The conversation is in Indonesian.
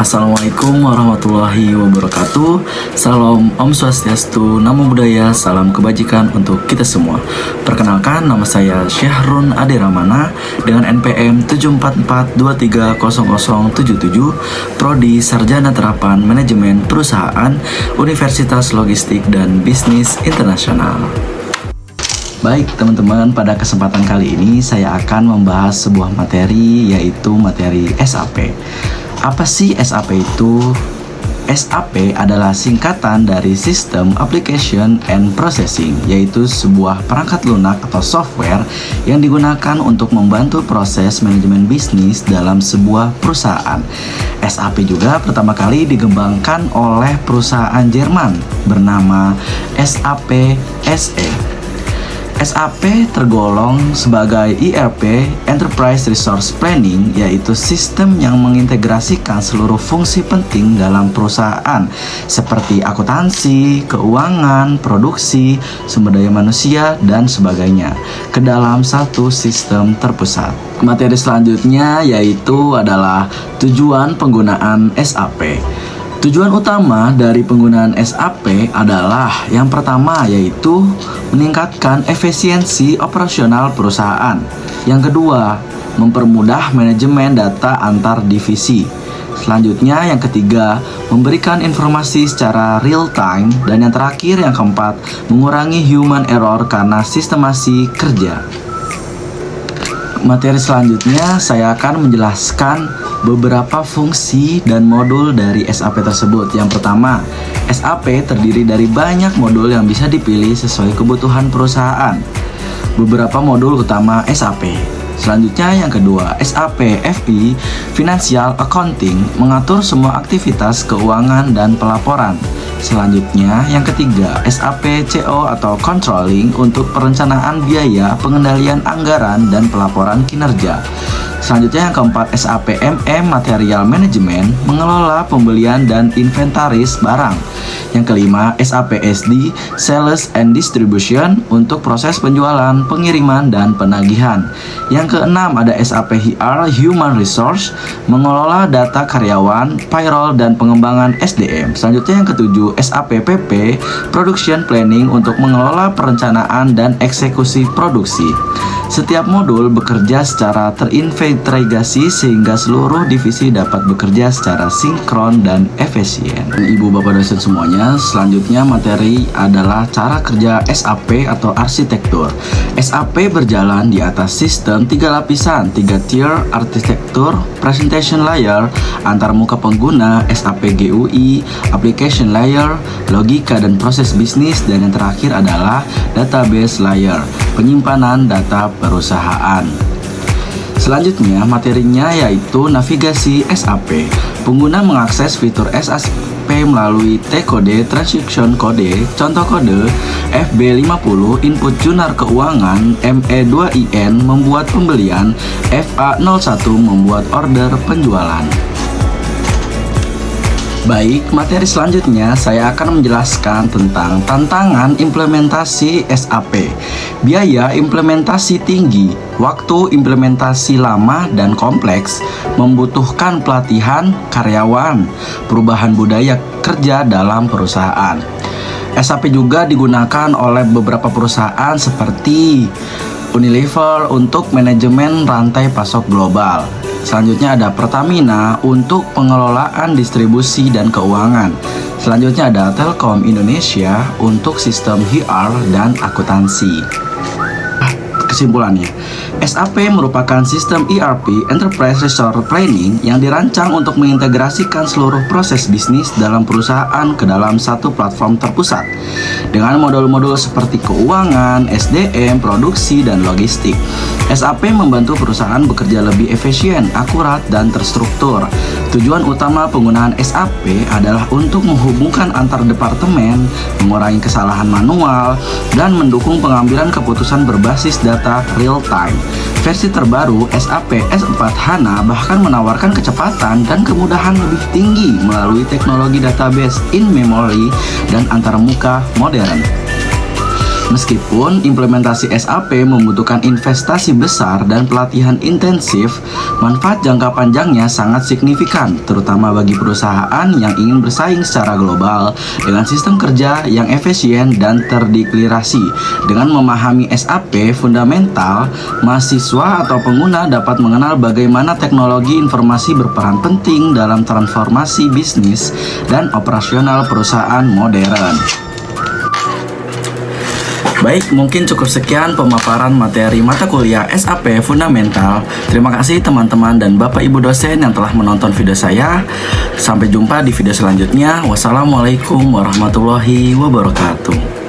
Assalamualaikum warahmatullahi wabarakatuh. Salam Om Swastiastu, Namo Buddhaya, salam kebajikan untuk kita semua. Perkenalkan, nama saya Syahrun Ade Ramana dengan NPM 744230077, Prodi Sarjana Terapan Manajemen Perusahaan, Universitas Logistik dan Bisnis Internasional. Baik teman-teman, pada kesempatan kali ini saya akan membahas sebuah materi, yaitu materi SAP. Apa sih SAP itu? SAP adalah singkatan dari System Application and Processing, yaitu sebuah perangkat lunak atau software yang digunakan untuk membantu proses manajemen bisnis dalam sebuah perusahaan. SAP juga pertama kali dikembangkan oleh perusahaan Jerman bernama SAP SE. SAP tergolong sebagai ERP, Enterprise Resource Planning, yaitu sistem yang mengintegrasikan seluruh fungsi penting dalam perusahaan seperti akuntansi, keuangan, produksi, sumber daya manusia, dan sebagainya ke dalam satu sistem terpusat. Materi selanjutnya yaitu adalah tujuan penggunaan SAP. Tujuan utama dari penggunaan SAP adalah yang pertama, yaitu meningkatkan efisiensi operasional perusahaan. Yang kedua, mempermudah manajemen data antar divisi. Selanjutnya, yang ketiga, memberikan informasi secara real time. Dan yang terakhir, yang keempat, mengurangi human error karena sistemasi kerja. Materi selanjutnya saya akan menjelaskan beberapa fungsi dan modul dari SAP tersebut. Yang pertama, SAP terdiri dari banyak modul yang bisa dipilih sesuai kebutuhan perusahaan. Beberapa modul utama SAP. Selanjutnya yang kedua, SAP FI, Financial Accounting, mengatur semua aktivitas keuangan dan pelaporan. Selanjutnya yang ketiga, SAP CO atau Controlling, untuk perencanaan biaya, pengendalian anggaran, dan pelaporan kinerja. Selanjutnya yang keempat, SAP MM, Material Management, mengelola pembelian dan inventaris barang. Yang kelima, SAP SD, Sales and Distribution, untuk proses penjualan, pengiriman, dan penagihan. Yang keenam ada SAP HR, Human Resource, mengelola data karyawan, payroll, dan pengembangan SDM. Selanjutnya yang ketujuh, SAP PP, Production Planning, untuk mengelola perencanaan dan eksekusi produksi. Setiap modul bekerja secara terintegrasi sehingga seluruh divisi dapat bekerja secara sinkron dan efisien. Ibu bapak dosen semuanya, selanjutnya materi adalah cara kerja SAP atau arsitektur. SAP berjalan di atas sistem 3 lapisan, 3 tier arsitektur: presentation layer, antarmuka pengguna, SAP GUI, application layer, logika dan proses bisnis, dan yang terakhir adalah database layer, penyimpanan data perusahaan. Selanjutnya materinya yaitu navigasi SAP. Pengguna mengakses fitur SAP melalui T-kode, transaction kode, contoh kode, FB50, input junar keuangan, ME2IN membuat pembelian, FA01 membuat order penjualan. Baik, materi selanjutnya saya akan menjelaskan tentang tantangan implementasi SAP. Biaya implementasi tinggi, waktu implementasi lama dan kompleks, membutuhkan pelatihan karyawan, perubahan budaya kerja dalam perusahaan. SAP juga digunakan oleh beberapa perusahaan seperti Unilever untuk manajemen rantai pasok global. Selanjutnya ada Pertamina untuk pengelolaan distribusi dan keuangan. Selanjutnya ada Telkom Indonesia untuk sistem HR dan akuntansi. Kesimpulannya, SAP merupakan sistem ERP, Enterprise Resource Planning, yang dirancang untuk mengintegrasikan seluruh proses bisnis dalam perusahaan ke dalam satu platform terpusat dengan modul-modul seperti keuangan, SDM, produksi, dan logistik. SAP membantu perusahaan bekerja lebih efisien, akurat, dan terstruktur. Tujuan utama penggunaan SAP adalah untuk menghubungkan antar departemen, mengurangi kesalahan manual, dan mendukung pengambilan keputusan berbasis data real time. Versi terbaru SAP S4 HANA bahkan menawarkan kecepatan dan kemudahan lebih tinggi melalui teknologi database in memory dan antarmuka modern. Meskipun implementasi SAP membutuhkan investasi besar dan pelatihan intensif, manfaat jangka panjangnya sangat signifikan, terutama bagi perusahaan yang ingin bersaing secara global dengan sistem kerja yang efisien dan terdeklarasi. Dengan memahami SAP fundamental, mahasiswa atau pengguna dapat mengenal bagaimana teknologi informasi berperan penting dalam transformasi bisnis dan operasional perusahaan modern. Baik, mungkin cukup sekian pemaparan materi mata kuliah SAP Fundamental. Terima kasih teman-teman dan Bapak Ibu dosen yang telah menonton video saya. Sampai jumpa di video selanjutnya. Wassalamualaikum warahmatullahi wabarakatuh.